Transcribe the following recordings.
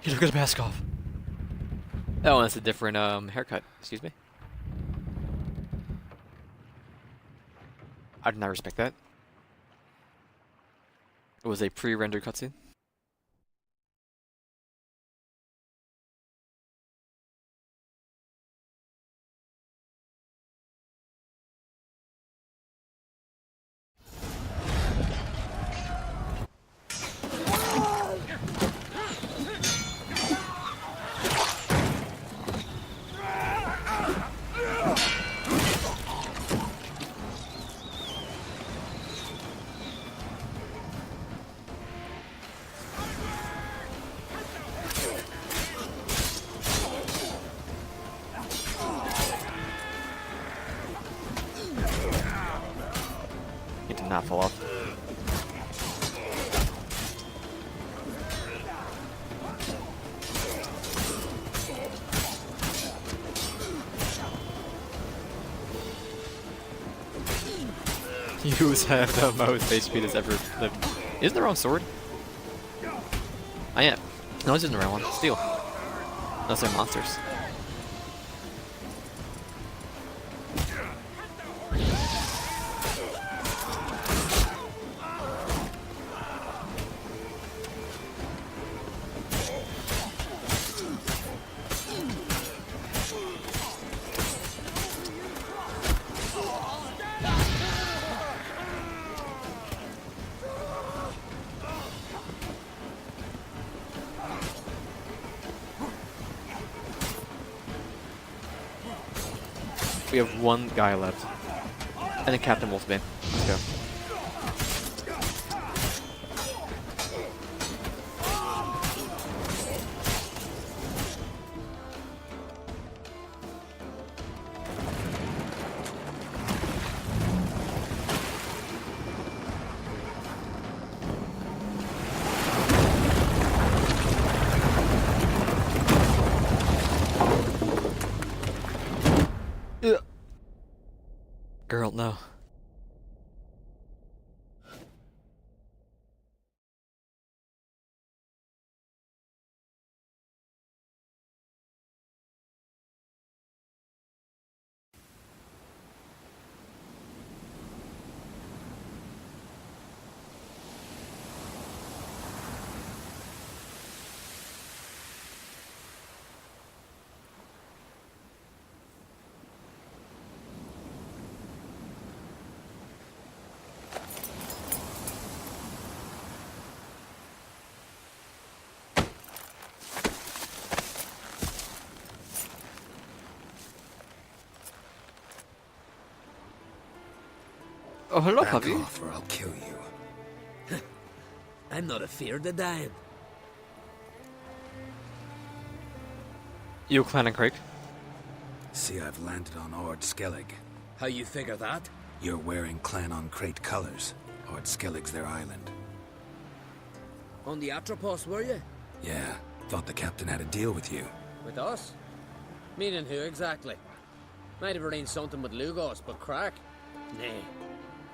He took his mask off. Oh, that's a different haircut. Excuse me. I did not respect that. It was a pre-rendered cutscene. He did not fall off. Use have the most HP that's ever lived. Isn't the wrong sword? I am. No, it's using the wrong one. Steel. Unless they're monsters. We have one guy left. And then Captain Wolfbane. Let's go. Girl, no. Oh, hello, Back puppy. off or I'll kill you. I'm not afeard of dying. You Clan and Craig. See, I've landed on Ord Skellig. How you figure that? You're wearing Clan on Crate colors. Ord Skellig's their island. On the Atropos, were you? Yeah, thought the captain had a deal with you. With us? Meaning who exactly? Might have arranged something with Lugos, but crack? Nay.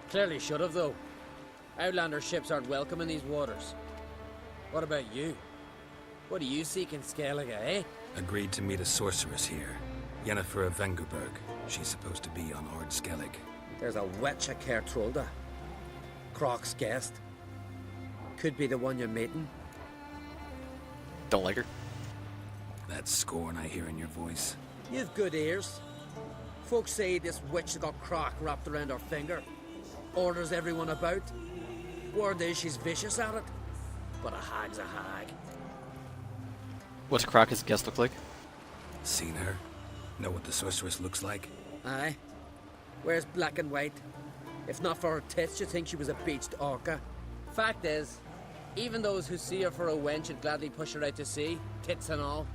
Clearly should have, though. Outlander ships aren't welcome in these waters. What about you? What do you seek in Skellige, eh? Agreed to meet a sorceress here. Yennefer of Vengerberg. She's supposed to be on Ord Skellig. There's a witch at Kertrolda. Croc's guest. Could be the one you're meeting. Don't like her. That scorn I hear in your voice. You've good ears. Folks say this witch got Croc wrapped around her finger. Orders everyone about. Word is she's vicious at it. But a hag's a hag. What's Crockett's guest look like? Seen her? Know what the sorceress looks like? Aye. Wears black and white. If not for her tits, you'd think she was a beached orca. Fact is, even those who see her for a wench would gladly push her out to sea, tits and all.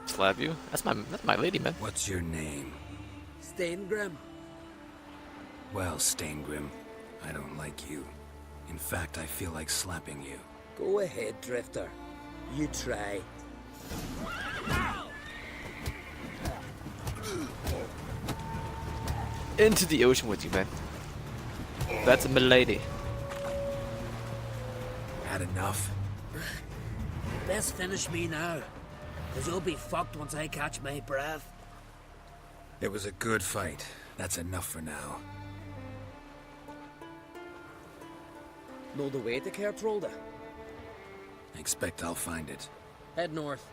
Slap you? That's my lady, man. What's your name? Steingrim. Well, Steingrim, I don't like you. In fact, I feel like slapping you. Go ahead, Drifter. You try. Into the ocean with you, man. That's a milady. Had enough? Best finish me now, because you'll be fucked once I catch my breath. It was a good fight. That's enough for now. Know the way to Kertrolda? Expect I'll find it. Head north.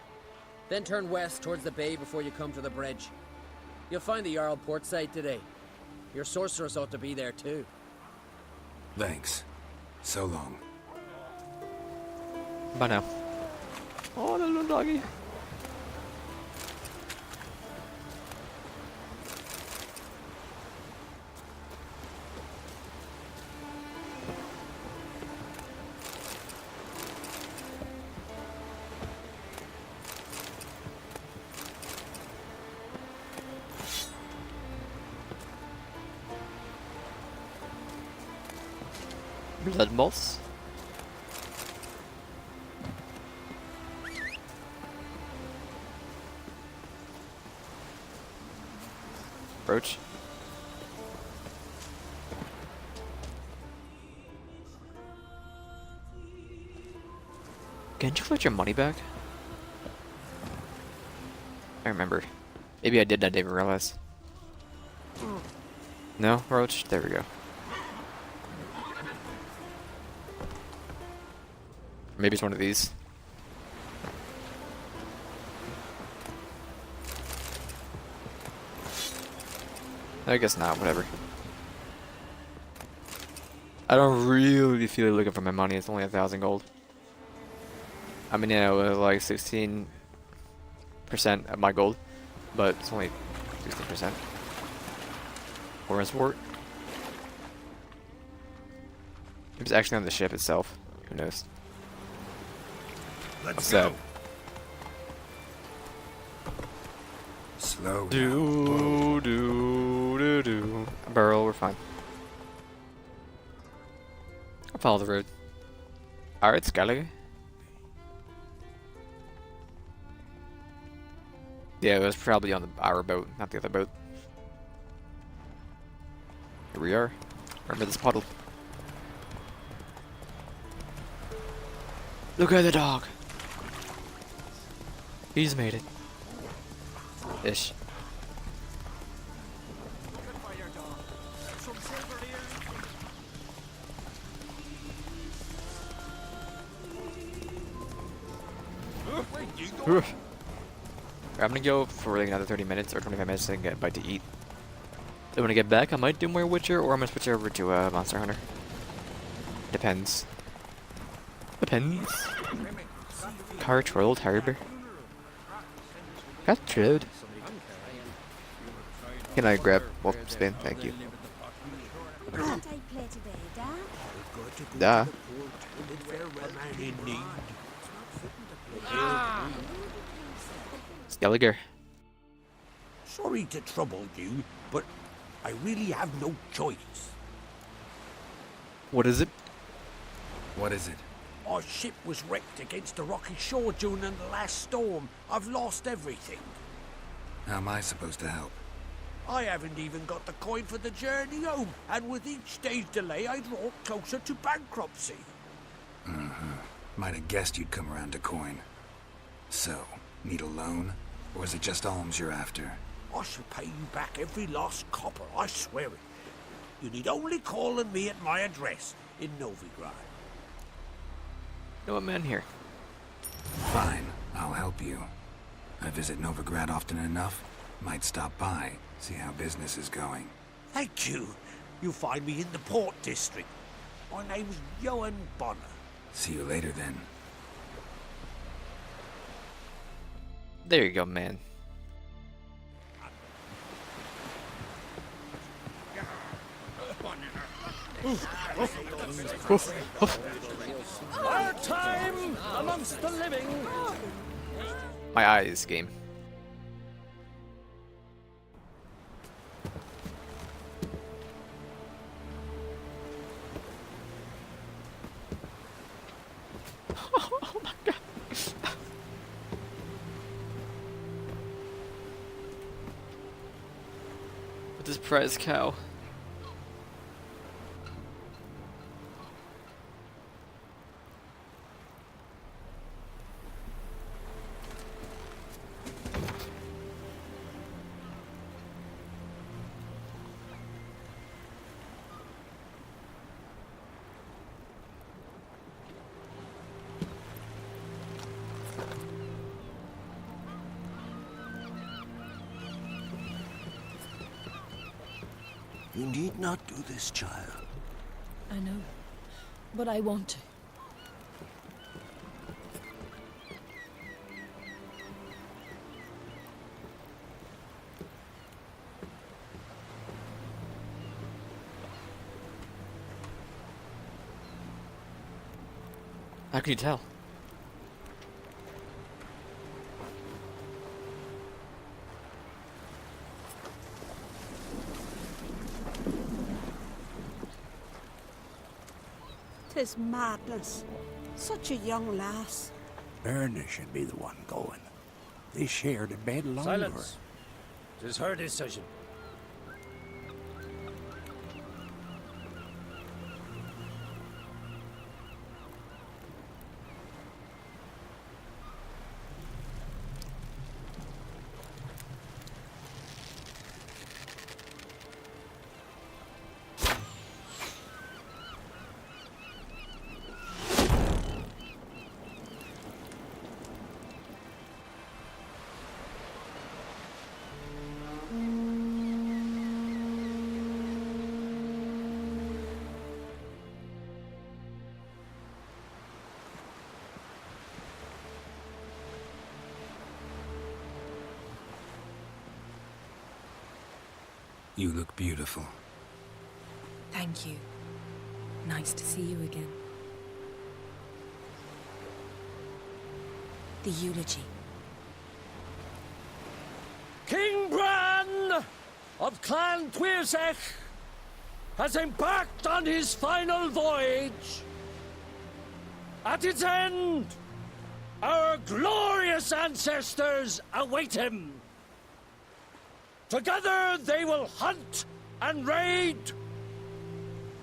Then turn west towards the bay before you come to the bridge. You'll find the Jarl port side today. Your sorceress ought to be there too. Thanks. So long. Bye now. Oh, the little doggy. Blood moths. Roach. Can't you get your money back? I remember. Maybe I did, I didn't realize. No, Roach? There we go. Maybe it's one of these. I guess not, whatever. I don't really feel like looking for my money, it's only 1,000 gold. I mean, yeah, it was like 16% of my gold, but it's only 16%. Or in sport. It was actually on the ship itself, who knows. Let's What's go. that? Slow Do, down. do, do, do. Burrow, we're fine. I'll follow the road. Alright, Skylar. Yeah, it was probably on our boat, not the other boat. Here we are. Remember this puddle. Look at the dog. He's made it. Ish. I'm gonna go for like another 30 minutes or 25 minutes to get a bite to eat. So when I get back, I might do more Witcher, or I'm gonna switch over to Monster Hunter. Depends. Depends. Car trolled harbor. Got trolled. Can I grab wolf spin? Thank you. Can't I play today, Dad? Da. Skelliger. Sorry to trouble you, but I really have no choice. What is it? What is it? Our ship was wrecked against a rocky shore during the last storm. I've lost everything. How am I supposed to help? I haven't even got the coin for the journey home, and with each day's delay, I draw closer to bankruptcy. Might have guessed you'd come around to coin. So, need a loan? Or is it just alms you're after? I shall pay you back every last copper, I swear it. You need only call on me at my address in Novigrad. No man here. Fine, I'll help you. I visit Novigrad often enough. Might stop by, see how business is going. Thank you. You'll find me in the Port District. My name's Johan Bonner. See you later then. There you go, man. Our time amongst the living. My eyes game. Oh my god. With this prize cow. You need not do this, child. I know, but I want to. How can you tell? Tis madness. Such a young lass. Erna should be the one going. They shared a bed longer. Silence. It is her decision. You look beautiful. Thank you. Nice to see you again. The eulogy. King Bran of Clan Tuirsech has embarked on his final voyage. At its end, our glorious ancestors await him. Together they will hunt and raid.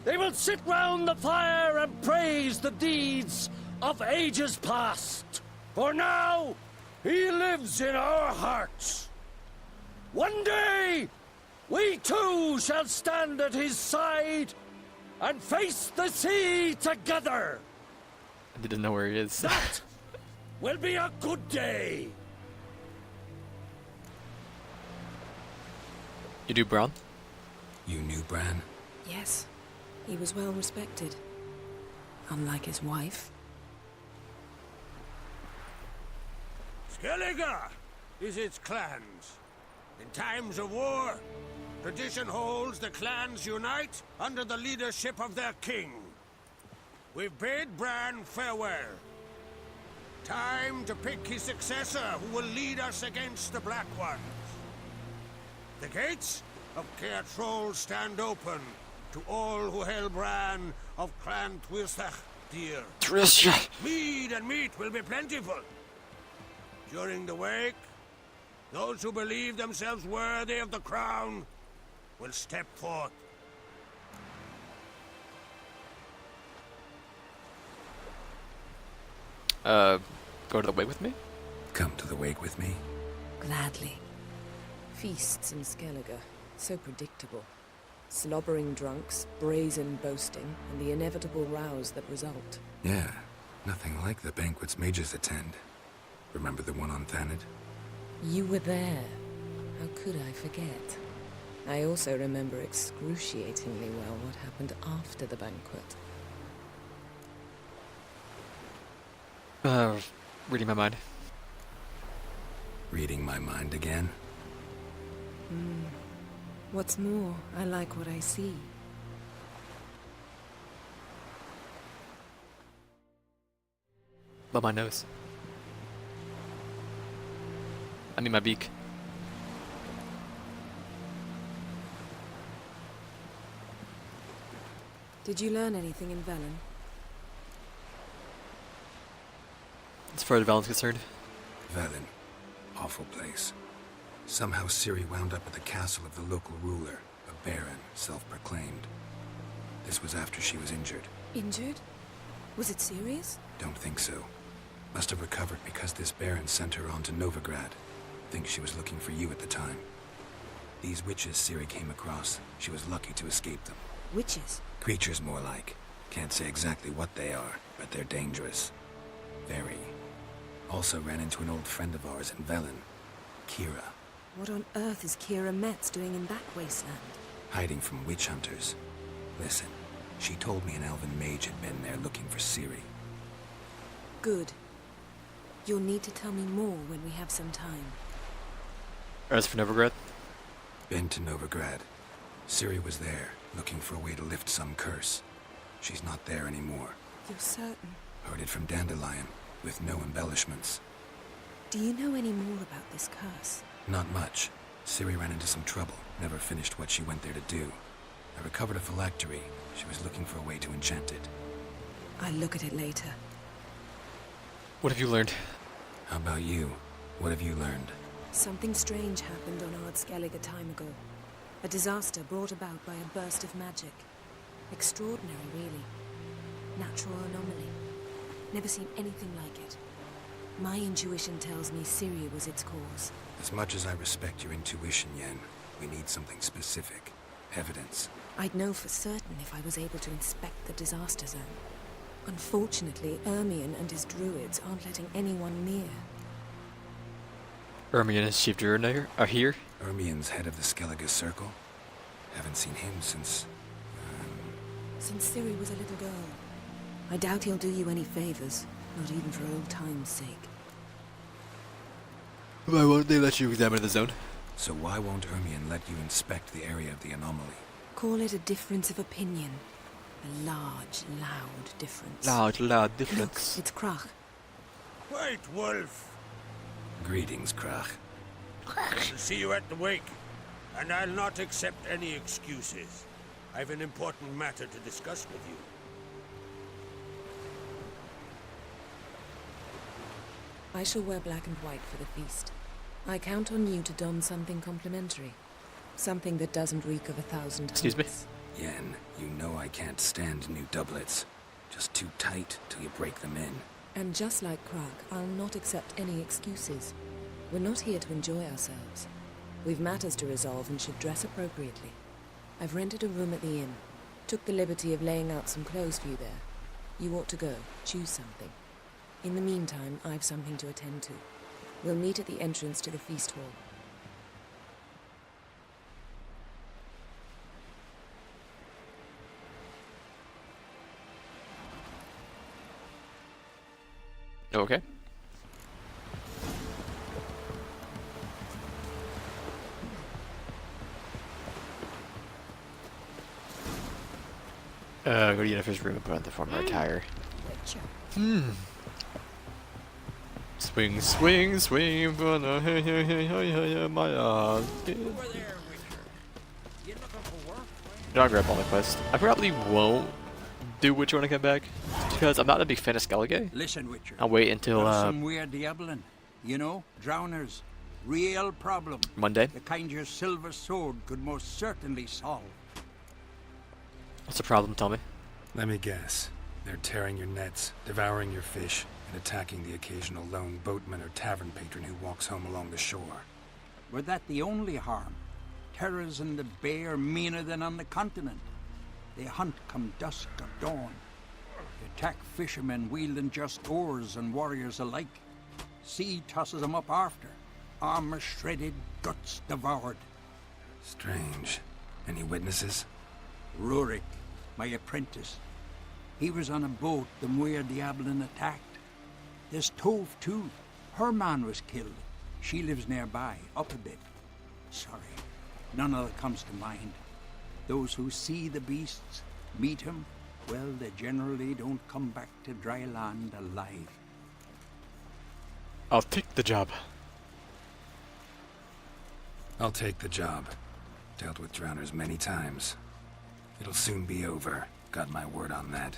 They will sit round the fire and praise the deeds of ages past. For now, he lives in our hearts. One day, we too shall stand at his side and face the sea together. I didn't know where he is. That will be a good day. You do, Bron? You knew Bran? Yes, he was well respected. Unlike his wife. Skellige is its clans. In times of war, tradition holds the clans unite under the leadership of their king. We've bid Bran farewell. Time to pick his successor who will lead us against the Black Ones. The gates of Caer Troll stand open to all who held Bran of Clan Tuirsech dear. Tricia! Mead and meat will be plentiful. During the wake, those who believe themselves worthy of the crown will step forth. Go to the wake with me? Come to the wake with me? Gladly. Feasts in Skellige, so predictable. Slobbering drunks, brazen boasting, and the inevitable rows that result. Yeah, nothing like the banquets mages attend. Remember the one on Thanedd? You were there. How could I forget? I also remember excruciatingly well what happened after the banquet. Reading my mind. Reading my mind again? What's more, I like what I see. But my nose. I mean my beak. Did you learn anything in Velen? As far as Valen's concerned. Velen. Awful place. Somehow Ciri wound up at the castle of the local ruler, a baron, self-proclaimed. This was after she was injured. Injured? Was it serious? Don't think so. Must have recovered because this baron sent her on to Novigrad. Think she was looking for you at the time. These witches Ciri came across, she was lucky to escape them. Witches? Creatures more like. Can't say exactly what they are, but they're dangerous. Very. Also ran into an old friend of ours in Velen, Kira. What on earth is Kira Metz doing in that wasteland? hiding from witch hunters. Listen, she told me an elven mage had been there looking for Ciri. Good. You'll need to tell me more when we have some time. As for Novigrad, Been to Novigrad. Ciri was there, looking for a way to lift some curse. She's not there anymore. You're certain? Heard it from Dandelion, with no embellishments. Do you know any more about this curse? Not much. Ciri ran into some trouble, never finished what she went there to do. I recovered a phylactery. She was looking for a way to enchant it. I'll look at it later. what have you learned? How about you? What have you learned? Something strange happened on Ard Skellig a time ago. A disaster brought about by a burst of magic. Extraordinary, really. Natural anomaly. Never seen anything like it. My intuition tells me Ciri was its cause. As much as I respect your intuition, Yen, we need something specific. Evidence. I'd know for certain if I was able to inspect the disaster zone. Unfortunately, Ermion and his druids aren't letting anyone near. Ermion and his chief druid are here. Ermion's head of the Skellige Circle. Haven't seen him since... Since Ciri was a little girl. I doubt he'll do you any favors, not even for old time's sake. Why won't they let you examine the zone? So why won't Ermion let you inspect the area of the anomaly? Call it a difference of opinion. A large, loud difference. Loud Look, difference. it's Krach. White Wolf. Greetings, Krach. I'll see you at the wake, and I'll not accept any excuses. I've an important matter to discuss with you. I shall wear black and white for the feast. I count on you to don something complimentary. Something that doesn't reek of 1,000 Excuse me? hunts. Yen, you know I can't stand new doublets. Just too tight till you break them in. And just like Krach, I'll not accept any excuses. We're not here to enjoy ourselves. We've matters to resolve and should dress appropriately. I've rented a room at the inn. Took the liberty of laying out some clothes for you there. You ought to go. Choose something. In the meantime, I've something to attend to. We'll meet at the entrance to the feast hall. Okay. Go to Yennefer's room and put on the former attire. Swing, swing, swing, gonna hey, hey, hey, hey, hey, my Over there, Witcher. You looking for work? I'll grab all the quests. I probably won't do Witcher when I come back, because I'm not a big fan of Skellige. Listen, Witcher. I'll wait until There's some weird diabling. You know, drowners. Real problem. Monday. The kind your silver sword could most certainly solve. What's the problem? Tell me. Let me guess. They're tearing your nets, devouring your fish, and attacking the occasional lone boatman or tavern patron who walks home along the shore. Were that the only harm? Terrors in the bay are meaner than on the continent. They hunt come dusk or dawn. They attack fishermen wielding just oars and warriors alike. Sea tosses them up after. Armor shredded, guts devoured. Strange. Any witnesses? Rurik, my apprentice. He was on a boat the Muir Diablin attacked. There's Tove, too. Her man was killed. She lives nearby, up a bit. Sorry, none other comes to mind. Those who see the beasts, meet him, well, they generally don't come back to dry land alive. I'll take the job. I'll take the job. Dealt with drowners many times. It'll soon be over. Got my word on that.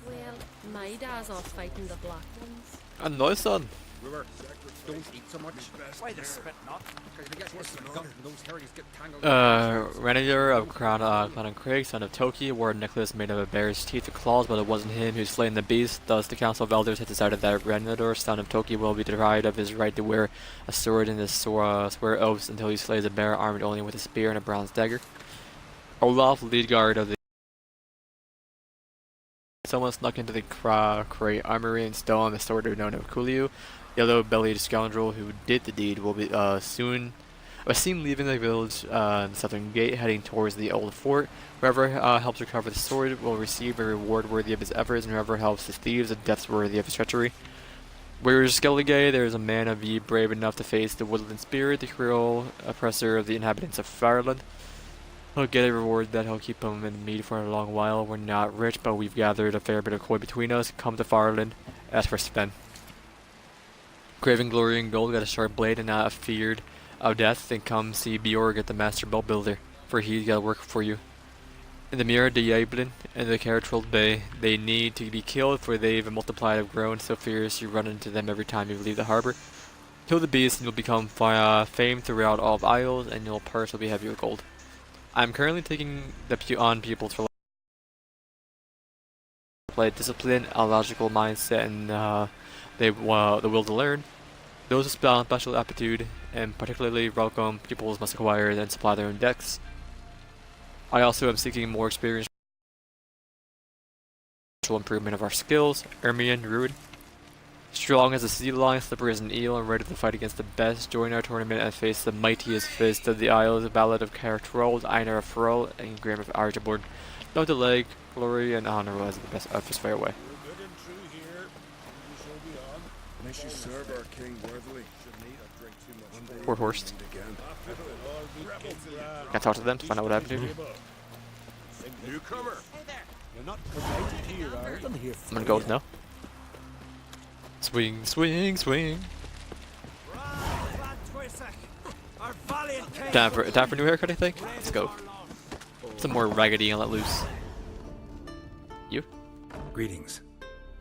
Well, my dad's off fighting the black ones. A nice one. River, don't eat so much. Why the spit not? Because they get worse than gum and those herrings get tangled. Renager of Clan and Craig, son of Toki, wore a necklace made of a bear's teeth and claws, but it wasn't him who slain the beast. Thus, the Council of Elders had decided that Renager, son of Toki, will be deprived of his right to wear a sword in his swear oaths until he slays a bear armed only with a spear and a bronze dagger. Olaf, lead guard of the someone snuck into the Krayt armory and stolen the sword known of Kuliu. Yellow-bellied scoundrel who did the deed will be soon I was seen leaving the village southern gate, heading towards the old fort. Whoever helps recover the sword will receive a reward worthy of his efforts, and whoever helps his thieves, a death worthy of his treachery. Where's Skellige? There is a man of ye brave enough to face the woodland spirit, the cruel oppressor of the inhabitants of Fireland. He'll get a reward that he'll keep him in mead for a long while. We're not rich, but we've gathered a fair bit of coin between us. Come to Fireland, ask for Sven. Craving glory and gold, got a sharp blade and not afeared of death, then come see Bjorg at the master boat builder, for he's got work for you. In the Mirror de Yablin and the Caratrold Bay, they need to be killed, for they've multiplied and grown so fierce you run into them every time you leave the harbor. Kill the beast and you'll become famed throughout all of Isles, and your purse will be heavy with gold. I'm currently taking the on pupils for play discipline, a logical mindset, and the will to learn. Those with special aptitude and particularly welcome pupils must acquire and supply their own decks. I also am seeking more experience improvement of our skills. Ermion, Rude. Strong as a sea lion, slippery as an eel, and ready to fight against the best. Join our tournament and face the mightiest fist of the Isles, Ballad of Caratrold, Einar of Froll, and Graham of Archibald. No delay, glory and honor as the best of his fair way. We're good and true here. We shall be on. May she serve our king worthily. Should need a drink too much. One day Poor horse. again. Can I talk to them to find out what happened to him? Newcomer. You're not promoted here, are you? Here I'm gonna go with no. Swing, swing, swing. Time for a new haircut, I think. Let's go. Some more raggedy and let loose. You? Greetings.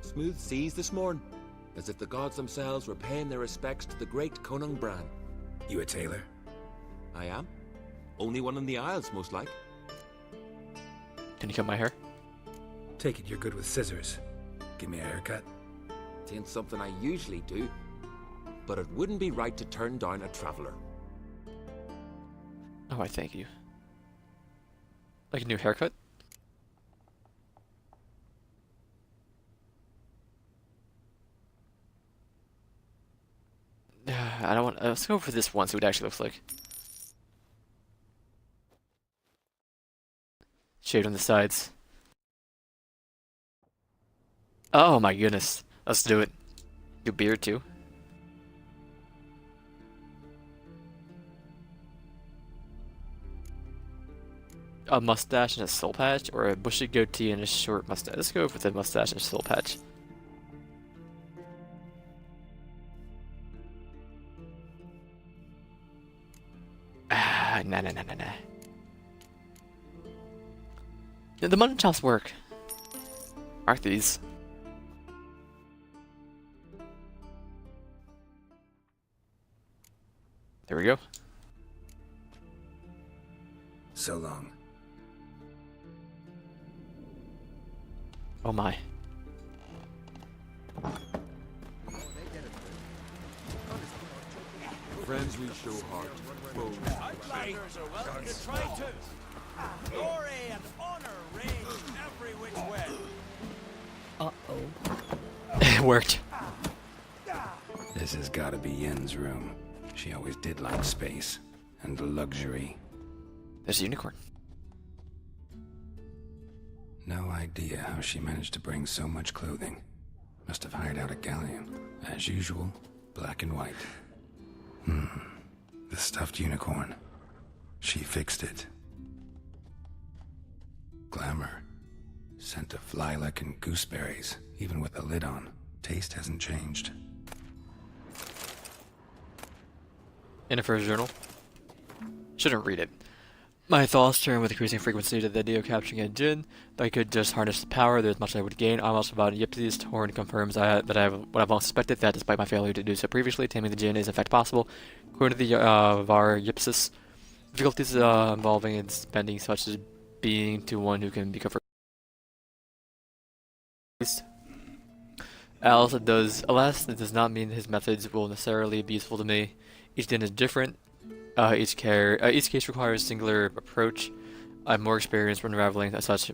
Smooth seas this morn, as if the gods themselves were paying their respects to the great Conung Bran. You a tailor? I am. Only one in the Isles, most like. Can you cut my hair? Take it you're good with scissors. Give me a haircut. It ain't something I usually do, but it wouldn't be right to turn down a traveller. Oh, I thank you. Like a new haircut? I don't want. Let's go for this one. See what it actually looks like. Shade on the sides. Oh my goodness. Let's do it. Do beard too. A mustache and a soul patch, or a bushy goatee and a short mustache? Let's go with the mustache and soul patch. Nah. Yeah, the mutton chops work. Aren't these? There we go. So long. Oh my. Friends we show heart, foes. Outlanders are welcome to try to. Glory and honor reign every which way. It worked. This has gotta be Yen's room. She always did like space and luxury. There's a unicorn. No idea how she managed to bring so much clothing. Must have hired out a galleon. As usual, black and white. The stuffed unicorn. She fixed it. Glamour. Scent of lilac and gooseberries, even with the lid on. Taste hasn't changed. Yennefer's journal. Shouldn't read it. My thoughts turn with increasing frequency to the idea of capturing a djinn. If I could just harness the power, there's much I would gain. I'm also about Yipsies. Torn confirms that I have what I've long suspected, that despite my failure to do so previously, taming the djinn is in fact possible. According to the Var Yipsis, difficulties involving in spending such as being to one who can become Alas, it does not mean his methods will necessarily be useful to me. Each djinn is different. Each case requires a singular approach. I'm more experienced when unraveling such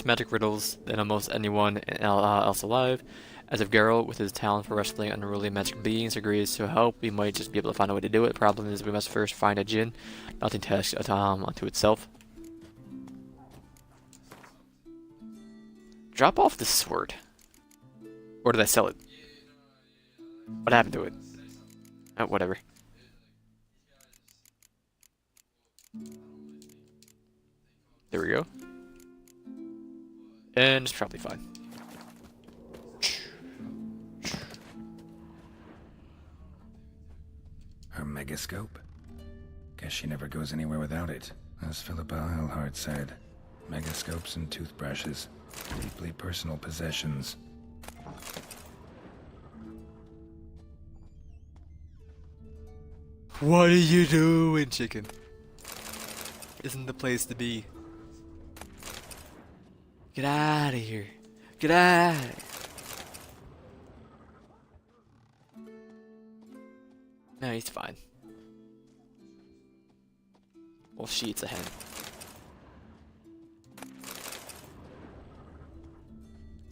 magic riddles than almost anyone else alive. As if Geralt, with his talent for wrestling unruly magic beings, agrees to help, we might just be able to find a way to do it. The problem is we must first find a djinn, nothing task unto itself. Drop off the sword. Or did I sell it? What happened to it? Oh, whatever. There we go. And it's probably fine. Her megascope? Guess she never goes anywhere without it. As Philippa Eilhart said, megascopes and toothbrushes, deeply personal possessions. What are you doing, chicken? Isn't the place to be. Get out of here. Get out. No, he's fine. Well, she eats a hen.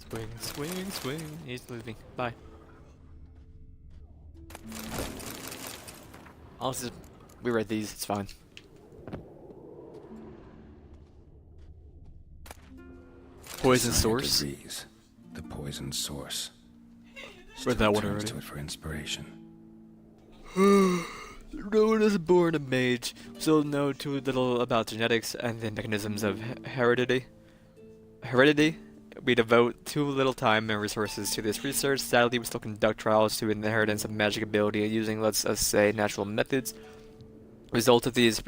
Swing, swing, swing. He's moving. Bye. I'll just... We read these, it's fine. Poison source? Degrees. The poison source. Read that one Turns already. to it for inspiration. No one is born a mage. We still know too little about genetics and the mechanisms of heredity. We devote too little time and resources to this research. Sadly, we still conduct trials to inheritance of magic ability using, let's say, natural methods. Result of these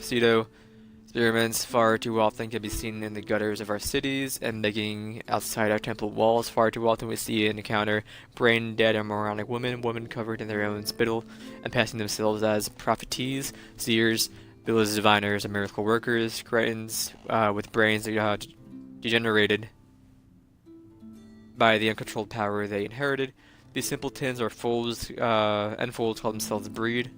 pseudo experiments far too often can be seen in the gutters of our cities and making outside our temple walls. Far too often we see and encounter brain-dead or moronic women covered in their own spittle and passing themselves as prophetess, seers, village diviners, and miracle workers, cretins with brains degenerated by the uncontrolled power they inherited. These simpletons or fools and fools call themselves breed,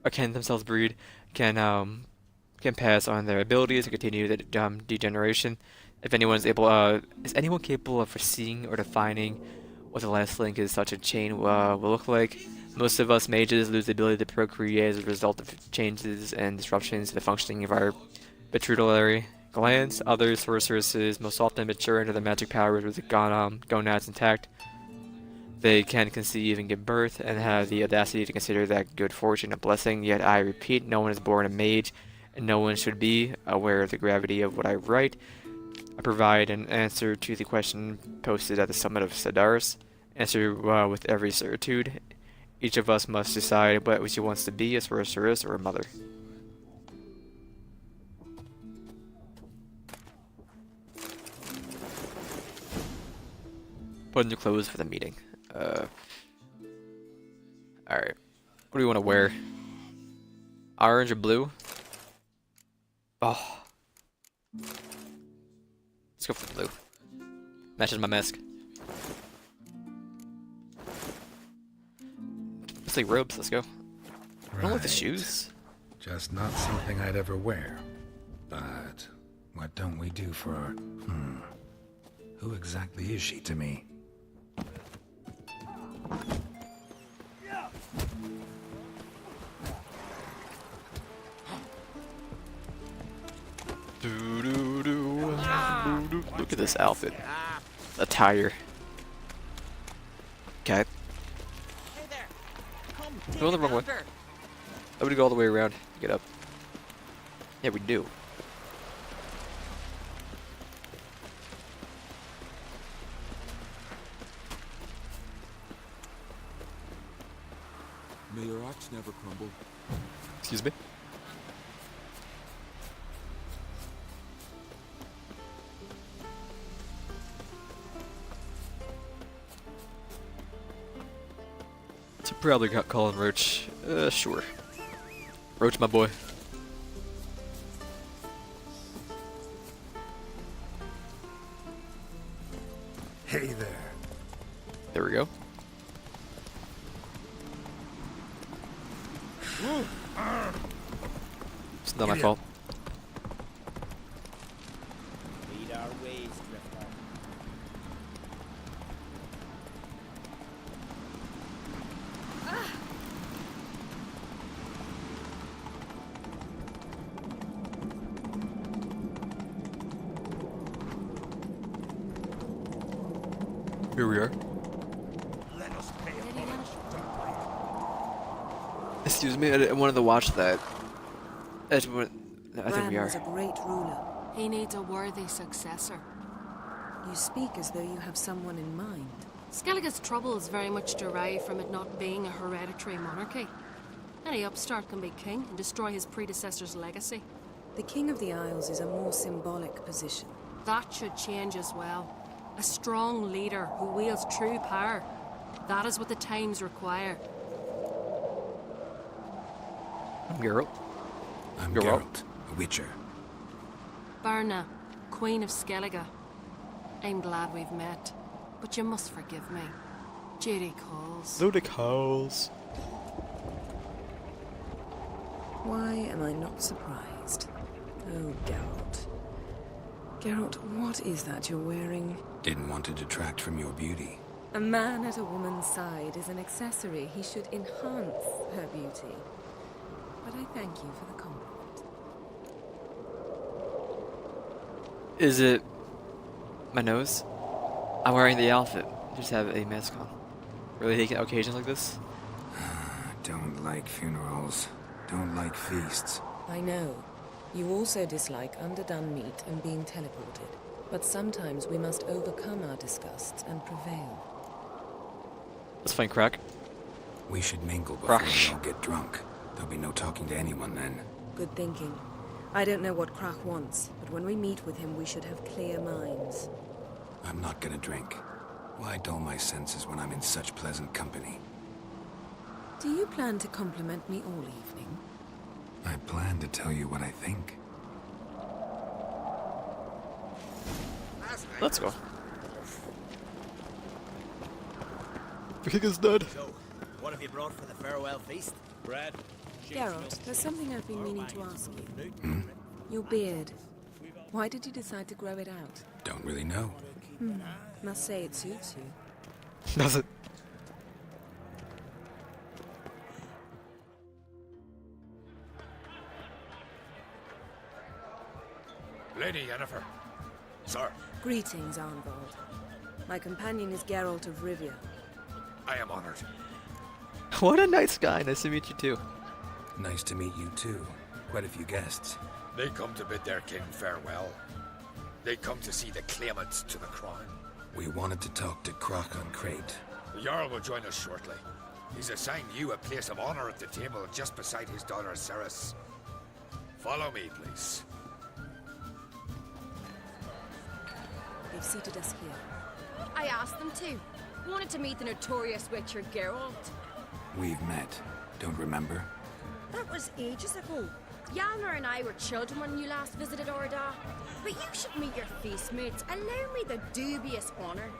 or can themselves breed, can pass on their abilities to continue the degeneration. If anyone's able, is anyone capable of foreseeing or defining what the last link in such a chain will look like? Most of us mages lose the ability to procreate as a result of changes and disruptions to the functioning of our pituitary glands. Other sorceresses most often mature into their magic powers with the gonads intact. They can conceive and give birth and have the audacity to consider that good fortune a blessing. Yet I repeat, no one is born a mage, and no one should be. Aware of the gravity of what I write, I provide an answer to the question posted at the summit of Sadaris. Answer with every certitude. Each of us must decide what she wants to be, a sorceress or a mother. Put on your clothes for the meeting. Alright. What do you want to wear? Orange or blue? Oh. Let's go for the blue. Matches my mask. Looks like robes, let's go. I don't like the shoes. Just not something I'd ever wear. But what don't we do for our... Who exactly is she to me? Look at this outfit. Attire. Okay. Go the wrong way. I would go all the way around. Get up. Yeah, we do. May your axe never crumble. Excuse me? So probably got calling Roach. Sure. Roach, my boy. Hey there. There we go. It's not my fault. Lead our ways, Drifter. Here we are. Let us pay Ready now? Excuse me, I wanted to watch that. I think Bran we was a are. great ruler. He needs a worthy successor. You speak as though you have someone in mind. Skellige's troubles very much derive from it not being a hereditary monarchy. Any upstart can be king and destroy his predecessor's legacy. The King of the Isles is a more symbolic position. That should change as well. A strong leader who wields true power. That is what the times require. I'm Geralt. I'm You're up. Geralt, a witcher. Berna, Queen of Skellige. I'm glad we've met, but you must forgive me. Duty calls. Ludic Halls. Why am I not surprised? Oh, Geralt. Geralt, what is that you're wearing? Didn't want to detract from your beauty. A man at a woman's side is an accessory. He should enhance her beauty. But I thank you for the compliment. Is it my nose? I'm wearing the outfit. Just have a mask on. Really taking occasions like this? Don't like funerals. Don't like feasts. I know. You also dislike underdone meat and being teleported. But sometimes we must overcome our disgusts and prevail. Let's find Crack. We should mingle before Crash. we all get drunk. There'll be no talking to anyone then. Good thinking. I don't know what Krak wants, but when we meet with him, we should have clear minds. I'm not gonna drink. Why dull my senses when I'm in such pleasant company? Do you plan to compliment me all evening? I plan to tell you what I think. Let's go. The king is dead. So, what have you brought for the farewell feast? Bread? Geralt, there's something I've been meaning to ask you. Your beard. Why did you decide to grow it out? Don't really know. Must say it suits you. Does it? Lady Yennefer. Sir, Greetings, Arnvald. My companion is Geralt of Rivia. I am honored. What a nice guy. Nice to meet you too. Nice to meet you too. Quite a few guests. They come to bid their king farewell. They come to see the claimants to the crown. We wanted to talk to Croc on Crate. The Jarl will join us shortly. He's assigned you a place of honor at the table just beside his daughter Ceres. Follow me, please. They've seated us here. I asked them to. Wanted to meet the notorious witcher Geralt. We've met. Don't remember? That was ages ago. Hjalmar and I were children when you last visited Orda. But you should meet your feast mates. Allow me the dubious honor.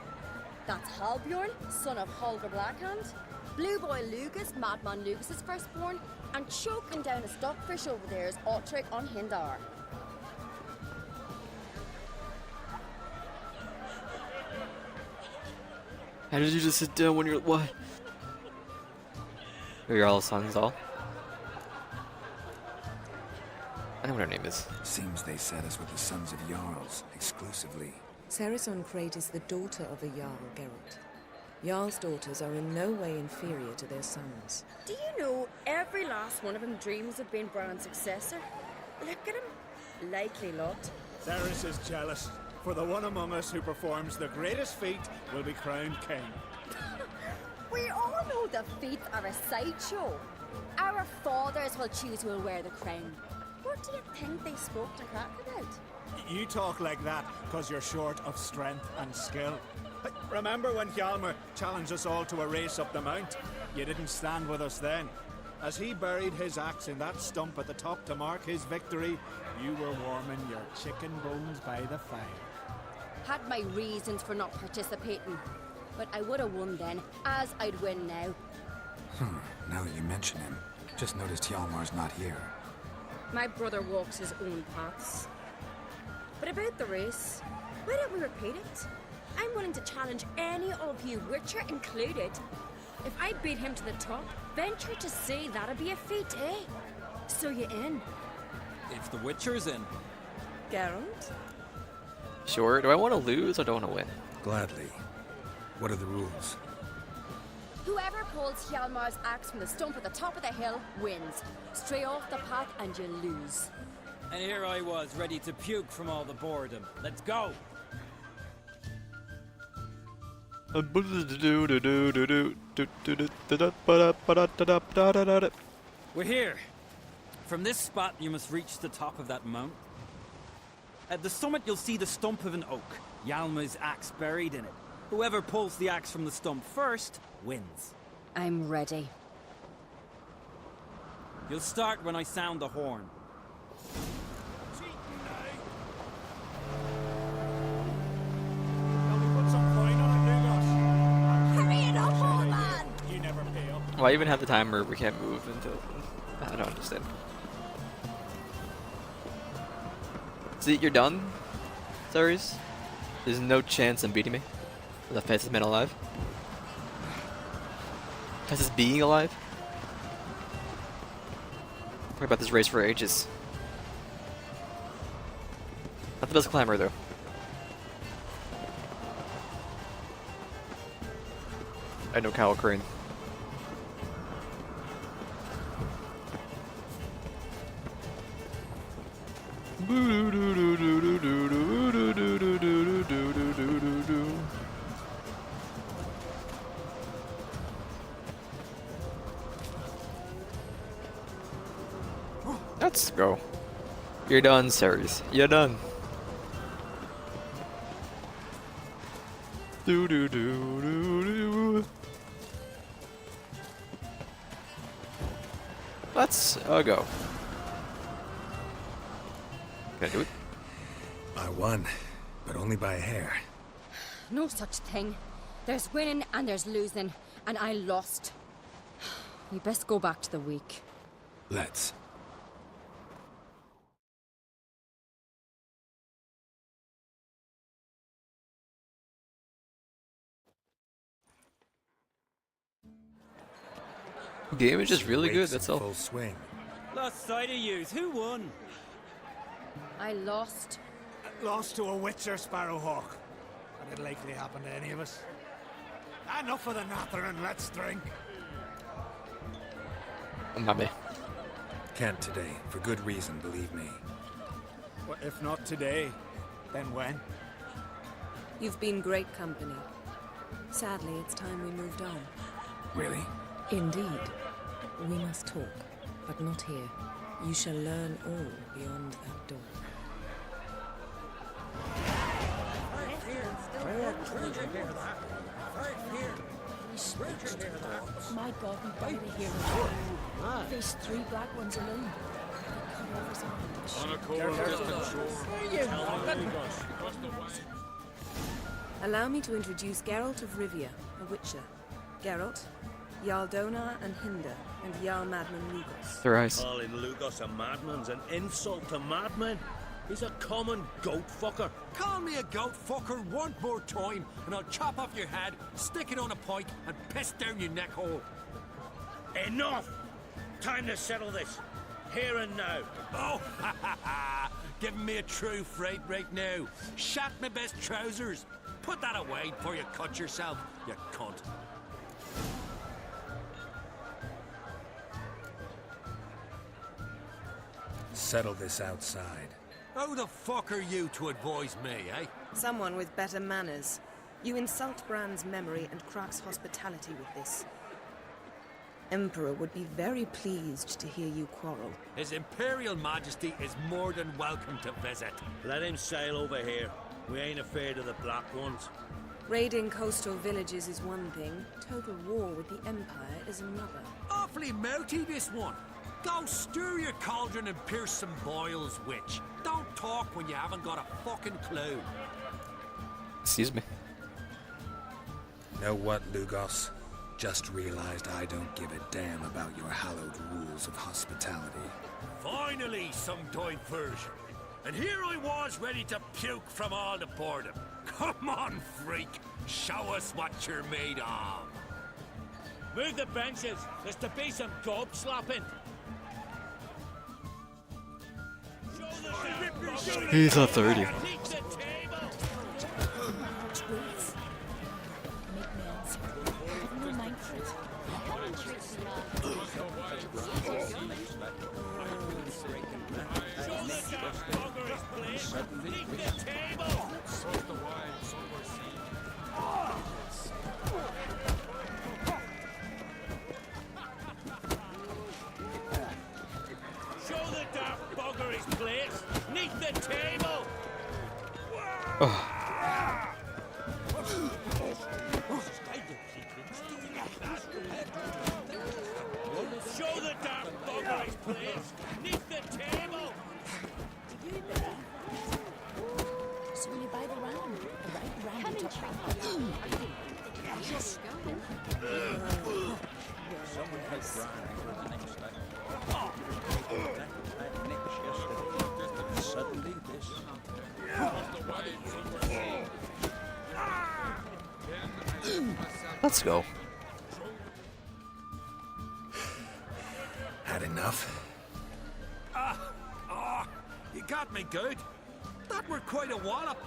That's Halbjorn, son of Holger Blackhand. Blue Boy Lugus, Madman Lugus' firstborn. And choking down a stockfish over there is Otric on Hindar. How did you just sit down when you're what? You're all sons, all. I know what her name is. Seems they set us with the sons of Jarls, exclusively. Ceres on Crate is the daughter of a Jarl, Geralt. Jarl's daughters are in no way inferior to their sons. Do you know every last one of them dreams of being Bran's successor? Look at him. Likely lot. Ceres is jealous, for the one among us who performs the greatest feat will be crowned king. We all know the feats are a sideshow. Our fathers will choose who will wear the crown. What do you think they spoke to Crack about? You talk like that because you're short of strength and skill. Remember when Hjalmar challenged us all to a race up the mount? You didn't stand with us then. As he buried his axe in that stump at the top to mark his victory, you were warming your chicken bones by the fire. Had my reasons for not participating. But I would have won then, as I'd win now. Now that you mention him, just noticed Hjalmar's not here. My brother walks his own paths. But about the race, why don't we repeat it? I'm willing to challenge any of you, Witcher included. If I beat him to the top, venture to say that'd be a feat, eh? So you in? if the Witcher's in. Geralt? Sure. Do I want to lose or do I want to win? Gladly. What are the rules? Whoever pulls Hjalmar's axe from the stump at the top of the hill wins. Stray off the path and you lose. And here I was, ready to puke from all the boredom. Let's go! We're here. From this spot, you must reach the top of that mountain. At the summit, you'll see the stump of an oak. Hjalmar's axe buried in it. Whoever pulls the axe from the stump first wins. I'm ready. You'll start when I sound the horn. Hurry it up, old man! You never pay up. Well, I even have the timer. We can't move until. I don't understand. See, you're done, Ceres. There's no chance in beating me. The fastest man alive. Fastest being alive. Worry about this race for ages. Not the best climber though. I know Kyle Crane. Let's go. You're done, Ceres. You're done. Do do do do do. Let's go. Can I do it? I won, but only by a hair. No such thing. There's winning and there's losing, and I lost. We best go back to the week. Let's. The game is just really good, that's all. Full swing. Lost sight of yous. Who won? I lost. Lost to a Witcher, Sparrowhawk. And it'll likely happen to any of us. Enough of the natter and let's drink. Mame. Can't today, for good reason, believe me. Well, if not today, then when? You've been great company. Sadly, it's time we moved on. Really? Indeed. We must talk, but not here. You shall learn all beyond that door. My God, we better be here. There's 3 black ones alone. On a cold, distant shore. Allow me to introduce Geralt of Rivia, a Witcher. Geralt, Jarl Donar and Hinder, and Jarl Madman Lugos. Their eyes. Calling Lugos a madman's an insult to madmen. He's a common goat fucker. Call me a goat fucker one more time, and I'll chop off your head, stick it on a pike, and piss down your neck hole. Enough! Time to settle this. Here and now. Oh, ha ha ha! Giving me a true fright right now. Shat my best trousers. Put that away before you cut yourself, you cunt. Settle this outside. Who the fuck are you to advise me, eh? Someone with better manners. You insult Bran's memory and Krak's hospitality with this. Emperor would be very pleased to hear you quarrel. His Imperial Majesty is more than welcome to visit. Let him sail over here. We ain't afraid of the black ones. Raiding coastal villages is one thing. Total war with the Empire is another. Awfully melty, this one. Go stir your cauldron and pierce some boils, witch. Don't talk when you haven't got a fucking clue. Excuse me. Know what, Lugos? Just realized I don't give a damn about your hallowed rules of hospitality. Finally, some diversion. And here I was ready to puke from all the boredom. Come on, freak. Show us what you're made of. Move the benches. There's to be some gob slapping. He's a 30. Make me Show the damn buggeries, please! Neath the table! So when you buy the round, round the top. Just Someone has Brian for the next time. That Nick's yesterday. And suddenly this. Let's go. Had enough? You got me good. That were quite a wallop.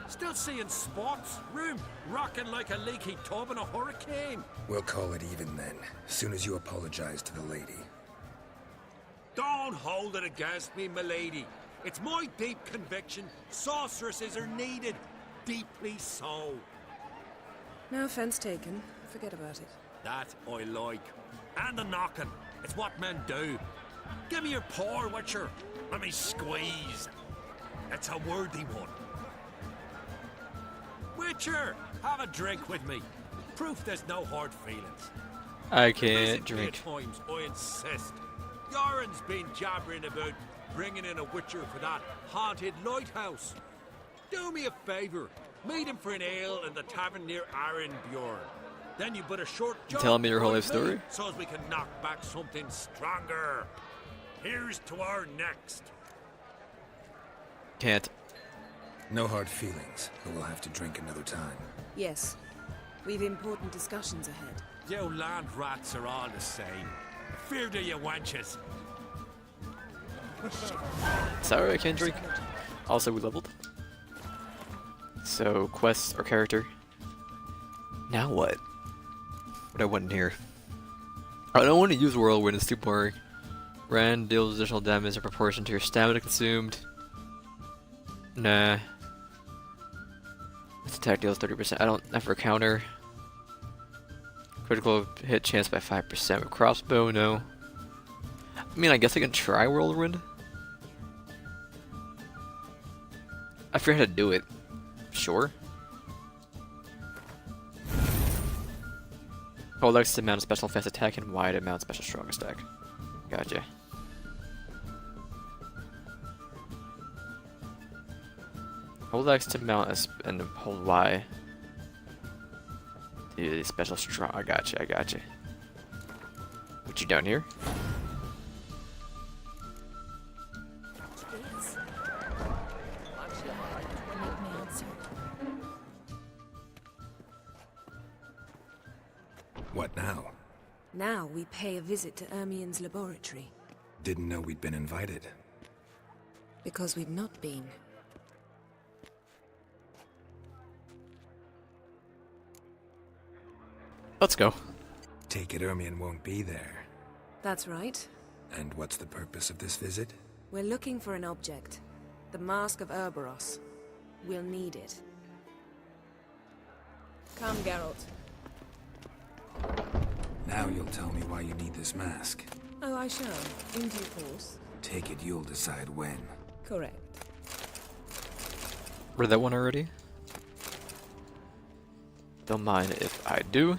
Still seeing spots, room rocking like a leaky tub in a hurricane. We'll call it even then, soon as you apologize to the lady. Don't hold it against me, milady. It's my deep conviction sorceresses are needed. Deeply so. No offense taken. Forget about it. That I like. And the knocking. It's what men do. Give me your paw, Witcher. Let me squeeze. It's a worthy one. Witcher, have a drink with me. Proof there's no hard feelings. I can't drink. Times, I insist. Yoren's been jabbering about bringing in a Witcher for that haunted lighthouse. Do me a favour. Meet him for an ale in the tavern near Arenbjorn. Then you put a short job Tell me your whole by life story? me, so as we can knock back something stronger. Here's to our next. Can't. No hard feelings, but we'll have to drink another time. Yes. We've important discussions ahead. You land rats are all the same. Fear to you wenches. Sorry, I can't drink. Also, we leveled. So, quests or character. Now what? What I want in here. I don't want to use Whirlwind, it's too boring. Rand deals additional damage in proportion to your stamina consumed. Nah. This attack deals 30%. I don't ever counter. Critical hit chance by 5% with crossbow, no. I mean, I guess I can try Whirlwind. I forget how to do it. Sure. Hold X to mount a special fast attack and Y to mount special strong attack. Gotcha. Hold X to mount and hold Y. The special strong. I gotcha. What you down here? What now? Now we pay a visit to Ermien's laboratory. Didn't know we'd been invited. Because we've not been. Let's go. Take it Ermien won't be there. That's right. And what's the purpose of this visit? We're looking for an object. The Mask of Urboros. We'll need it. Come, Geralt. Now you'll tell me why you need this mask. Oh, I shall. In due course. Take it you'll decide when. Correct. Read that one already? Don't mind if I do.